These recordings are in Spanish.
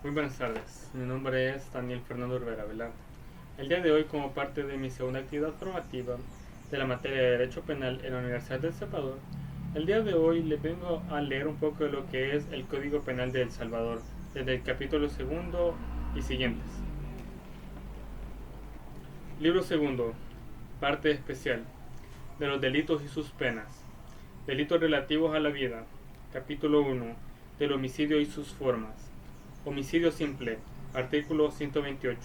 Muy buenas tardes, mi nombre es Daniel Fernando Rivera Velarde. El día de hoy, como parte de mi segunda actividad formativa de la materia de Derecho Penal en la Universidad de El Salvador, el día de hoy les vengo a leer un poco de lo que es el Código Penal de El Salvador, desde el capítulo segundo y siguientes. Libro segundo, parte especial, de los delitos y sus penas. Delitos relativos a la vida. Capítulo 1, del homicidio y sus formas. Homicidio simple, artículo 128.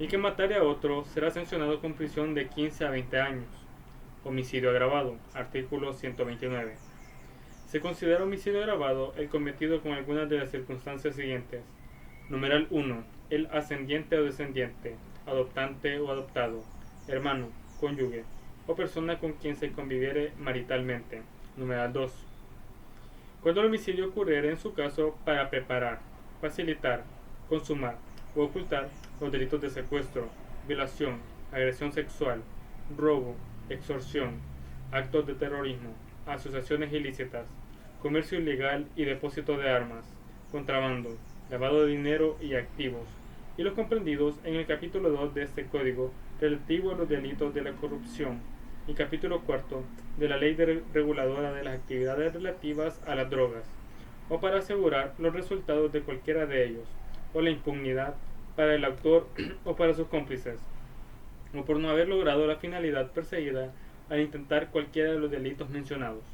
El que matare a otro será sancionado con prisión de 15 a 20 años. Homicidio agravado, artículo 129. Se considera homicidio agravado el cometido con algunas de las circunstancias siguientes. Numeral 1. El ascendiente o descendiente, adoptante o adoptado, hermano, cónyuge o persona con quien se conviviere maritalmente. Numeral 2. Cuando el homicidio ocurriera en su caso para preparar, facilitar, consumar o ocultar los delitos de secuestro, violación, agresión sexual, robo, extorsión, actos de terrorismo, asociaciones ilícitas, comercio ilegal y depósito de armas, contrabando, lavado de dinero y activos, y los comprendidos en el capítulo 2 de este código relativo a los delitos de la corrupción y capítulo 4 de la ley reguladora de las actividades relativas a las drogas, o para asegurar los resultados de cualquiera de ellos, o la impunidad para el autor o para sus cómplices, o por no haber logrado la finalidad perseguida al intentar cualquiera de los delitos mencionados.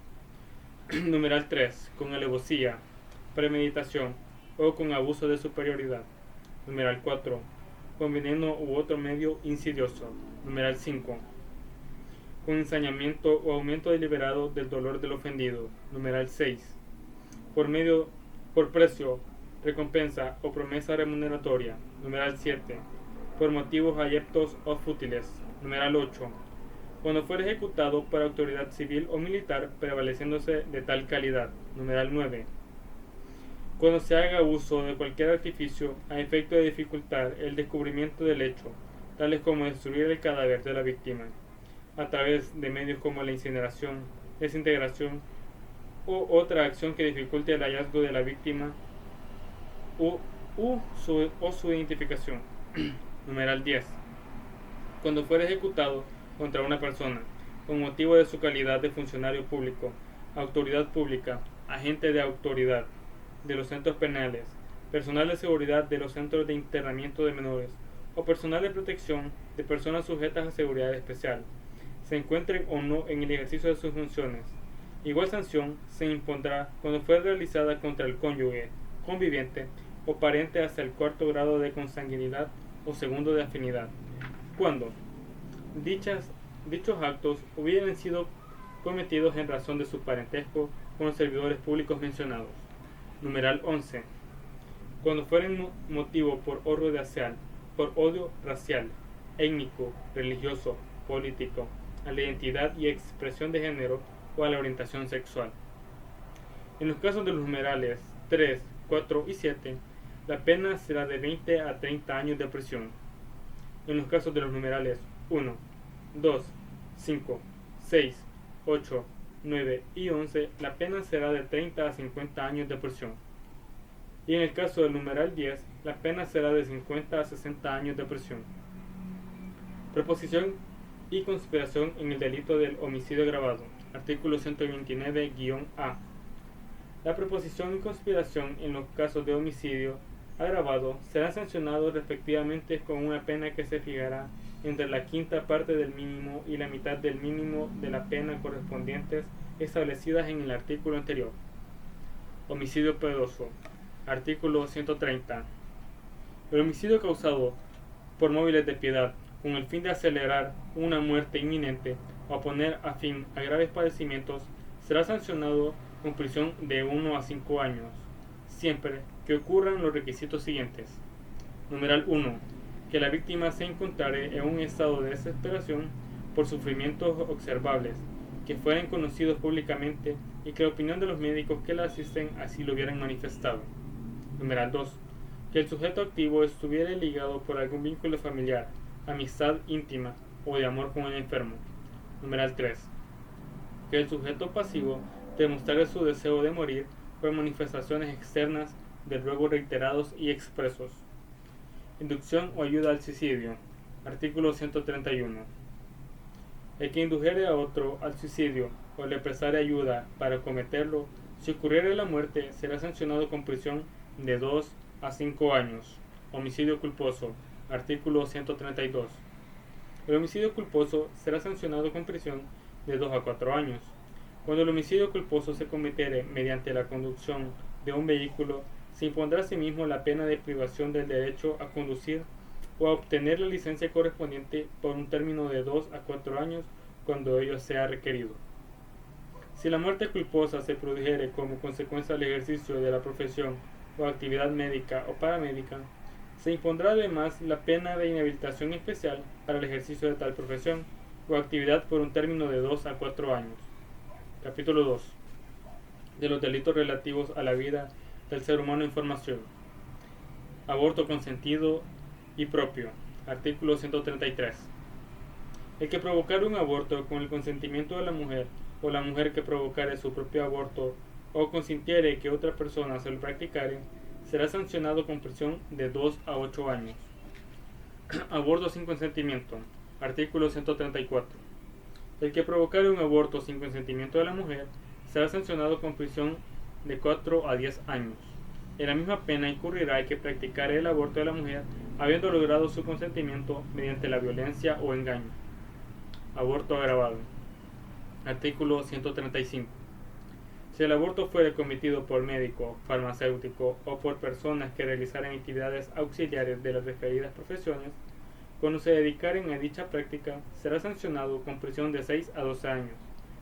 Numeral 3. Con alevosía, premeditación o con abuso de superioridad. Numeral 4. Con veneno u otro medio insidioso. Numeral 5. Con ensañamiento o aumento deliberado del dolor del ofendido. Numeral 6. Por precio, recompensa o promesa remuneratoria. Numeral 7. Por motivos ayeptos o fútiles. Numeral 8. Cuando fuera ejecutado por autoridad civil o militar prevaleciéndose de tal calidad. Numeral 9. Cuando se haga uso de cualquier artificio a efecto de dificultar el descubrimiento del hecho, tales como destruir el cadáver de la víctima, a través de medios como la incineración, desintegración o otra acción que dificulte el hallazgo de la víctima o su identificación. Numeral 10. Cuando fuera ejecutado contra una persona, con motivo de su calidad de funcionario público, autoridad pública, agente de autoridad de los centros penales, personal de seguridad de los centros de internamiento de menores o personal de protección de personas sujetas a seguridad especial, se encuentren o no en el ejercicio de sus funciones. Igual sanción se impondrá cuando fuera realizada contra el cónyuge, conviviente o pariente hasta el cuarto grado de consanguinidad o segundo de afinidad, cuando dichos actos hubieran sido cometidos en razón de su parentesco con los servidores públicos mencionados. Numeral 11. Cuando fueren motivo por odio racial, étnico, religioso, político, a la identidad y expresión de género o a la orientación sexual. En los casos de los numerales 3, 4 y 7, la pena será de 20 a 30 años de prisión. En los casos de los numerales 1, 2, 5, 6, 8, 9 y 11, la pena será de 30 a 50 años de prisión. Y en el caso del numeral 10, la pena será de 50 a 60 años de prisión. Proposición y conspiración en el delito del homicidio agravado. Artículo 129-A. La proposición y conspiración en los casos de homicidio agravado serán sancionados respectivamente con una pena que se fijará entre la quinta parte del mínimo y la mitad del mínimo de la pena correspondientes establecidas en el artículo anterior. Homicidio pedoso. Artículo 130. El homicidio causado por móviles de piedad con el fin de acelerar una muerte inminente o poner a fin a graves padecimientos será sancionado con prisión de 1 a 5 años, siempre que ocurran los requisitos siguientes. Numeral 1. Que la víctima se encontrare en un estado de desesperación por sufrimientos observables, que fueran conocidos públicamente y que la opinión de los médicos que la asisten así lo hubieran manifestado. Numeral 2. Que el sujeto activo estuviera ligado por algún vínculo familiar, amistad íntima o de amor con el enfermo. Numeral 3. Que el sujeto pasivo demostrara su deseo de morir por manifestaciones externas de ruegos reiterados y expresos. Inducción o ayuda al suicidio. Artículo 131. El que indujere a otro al suicidio o le prestare ayuda para cometerlo, si ocurriere la muerte, será sancionado con prisión de 2 a 5 años. Homicidio culposo. Artículo 132. El homicidio culposo será sancionado con prisión de 2 a 4 años. Cuando el homicidio culposo se cometiere mediante la conducción de un vehículo, se impondrá asimismo la pena de privación del derecho a conducir o a obtener la licencia correspondiente por un término de 2 a 4 años cuando ello sea requerido. Si la muerte culposa se produjere como consecuencia del ejercicio de la profesión o actividad médica o paramédica, se impondrá además la pena de inhabilitación especial para el ejercicio de tal profesión o actividad por un término de 2 a 4 años. Capítulo 2. De los delitos relativos a la vida del ser humano en formación. Aborto consentido y propio. Artículo 133. El que provocare un aborto con el consentimiento de la mujer o la mujer que provocare su propio aborto o consintiere que otra persona se lo practicare, será sancionado con prisión de 2 a 8 años. Aborto sin consentimiento. Artículo 134. El que provocare un aborto sin consentimiento de la mujer será sancionado con prisión de 4 a 10 años. En la misma pena incurrirá el que practicare el aborto de la mujer habiendo logrado su consentimiento mediante la violencia o engaño. Aborto agravado. Artículo 135. Si el aborto fuere cometido por médico, farmacéutico o por personas que realizaren actividades auxiliares de las referidas profesiones, cuando se dedicaren a dicha práctica, será sancionado con prisión de 6 a 12 años.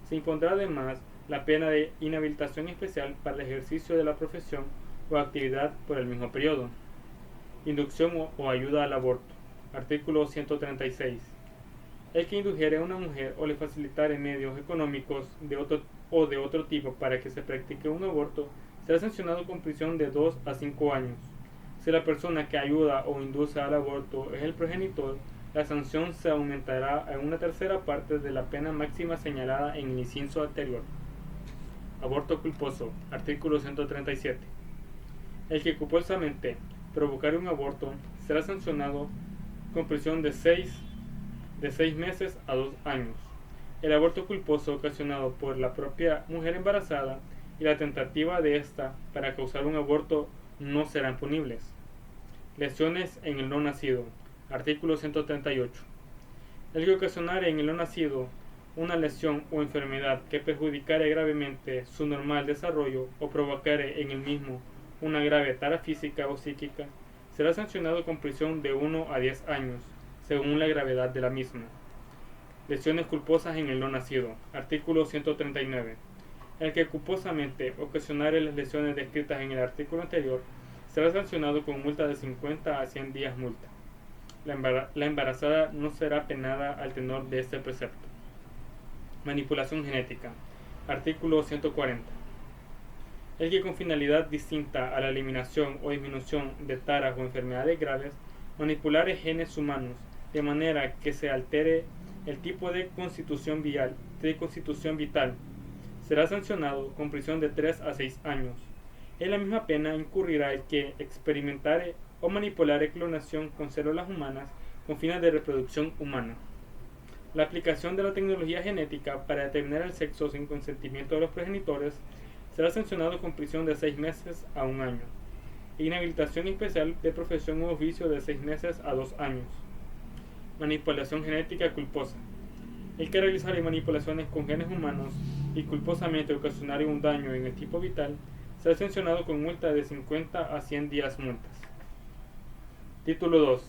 Se impondrá además la pena de inhabilitación especial para el ejercicio de la profesión o actividad por el mismo periodo. Inducción o ayuda al aborto. Artículo 136. El que indujere a una mujer o le facilitare medios económicos de otro tipo para que se practique un aborto, será sancionado con prisión de 2 a 5 años. Si la persona que ayuda o induce al aborto es el progenitor, la sanción se aumentará a una tercera parte de la pena máxima señalada en el inciso anterior. Aborto culposo. Artículo 137. El que culposamente provocare un aborto será sancionado con prisión de 6 meses a 2 años. El aborto culposo ocasionado por la propia mujer embarazada y la tentativa de ésta para causar un aborto no serán punibles. Lesiones en el no nacido. Artículo 138. El que ocasionare en el no nacido una lesión o enfermedad que perjudicare gravemente su normal desarrollo o provocare en el mismo una grave tara física o psíquica, será sancionado con prisión de 1 a 10 años, según la gravedad de la misma. Lesiones culposas en el no nacido. Artículo 139. El que culposamente ocasionare las lesiones descritas en el artículo anterior será sancionado con multa de 50 a 100 días multa. La embarazada no será penada al tenor de este precepto. Manipulación genética. Artículo 140. El que con finalidad distinta a la eliminación o disminución de taras o enfermedades graves manipulare genes humanos de manera que se altere el tipo de constitución vital, será sancionado con prisión de 3 a 6 años. En la misma pena incurrirá el que experimentare o manipulare clonación con células humanas con fines de reproducción humana. La aplicación de la tecnología genética para determinar el sexo sin consentimiento de los progenitores será sancionado con prisión de 6 meses a 1 año. Inhabilitación especial de profesión u oficio de 6 meses a 2 años. Manipulación genética culposa. El que realizare manipulaciones con genes humanos y culposamente ocasionare un daño en el tipo vital será sancionado con multa de 50 a 100 días multas. Título 2.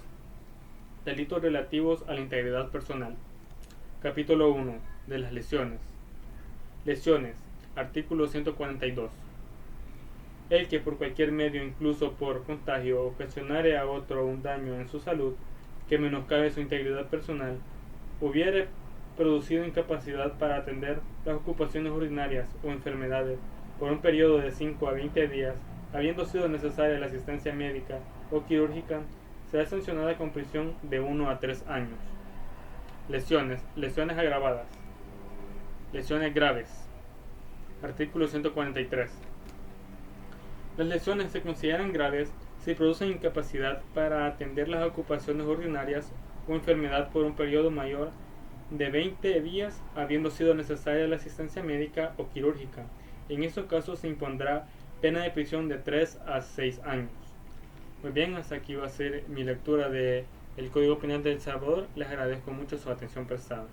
Delitos relativos a la integridad personal. Capítulo 1. De las lesiones. Lesiones. Artículo 142. El que por cualquier medio, incluso por contagio, ocasionare a otro un daño en su salud que menoscabe su integridad personal, hubiere producido incapacidad para atender las ocupaciones ordinarias o enfermedades por un periodo de 5 a 20 días, habiendo sido necesaria la asistencia médica o quirúrgica, será sancionada con prisión de 1 a 3 años. Lesiones agravadas. Lesiones graves. Artículo 143. Las lesiones se consideran graves si producen incapacidad para atender las ocupaciones ordinarias o enfermedad por un periodo mayor de 20 días, habiendo sido necesaria la asistencia médica o quirúrgica. En estos casos se impondrá pena de prisión de 3 a 6 años. Muy bien, hasta aquí va a ser mi lectura de el Código Penal de El Salvador. Les agradezco mucho su atención prestada.